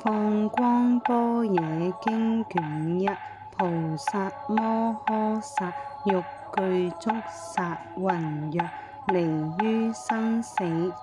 放光般若經卷一，菩薩摩訶薩欲具足薩，云若離於生死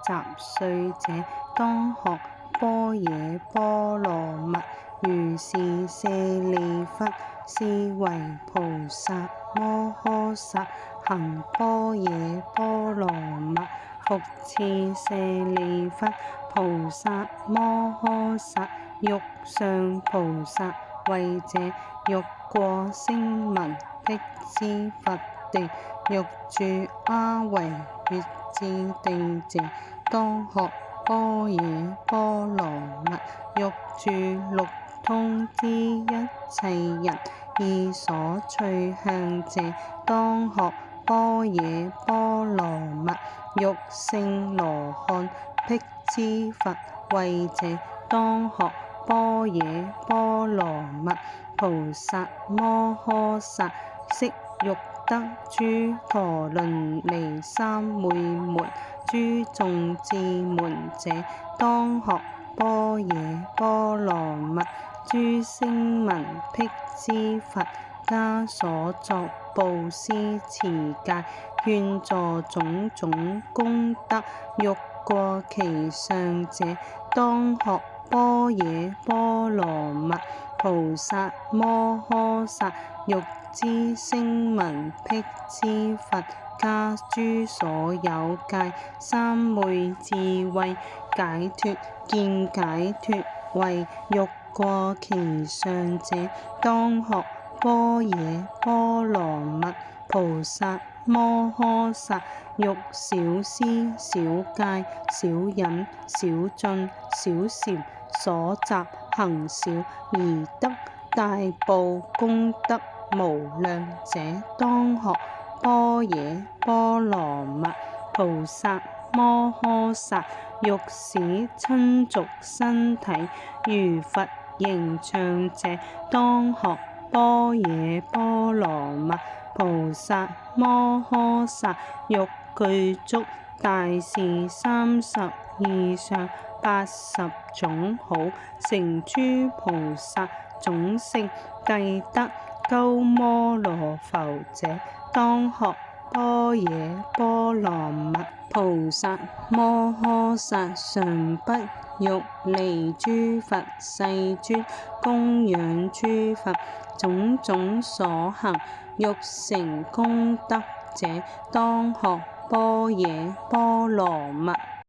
雜碎者，當學般若波羅蜜。如是舍利弗，是為菩薩摩訶薩行般若波羅蜜。復次舍利弗，菩薩摩訶薩欲上菩薩位者，欲過聲聞辟支佛地，欲住阿惟越致地者，當學般若波羅蜜。欲住六通之一切人意所趣向者，當學般若波羅蜜。欲勝羅漢辟支佛位者，當學般若波羅蜜。菩薩摩訶薩昔欲得諸陀羅尼三昧門諸眾智門者，當學般若波羅蜜。諸聲聞辟支佛家所作布施持戒勸助種種功德，欲過其上者，當學般若波羅蜜。菩薩摩訶薩欲知聲聞辟支佛家諸所有戒三昧智慧解脫見解脫位，欲過其上者，當學般若波羅蜜。菩薩摩訶薩欲少施少戒少忍少進少禪所習行少而得大報功德無量者，當學般若波羅蜜。菩薩摩訶薩欲使親族身體如佛形象者，當學般若波羅蜜。菩薩摩訶薩欲具足大士32相80種好，成諸菩薩種性計得鳩摩羅浮者，當學般若波羅蜜。菩薩摩訶薩常不欲離諸佛世尊供養諸佛種種所行欲成功德者，當學般若波羅蜜。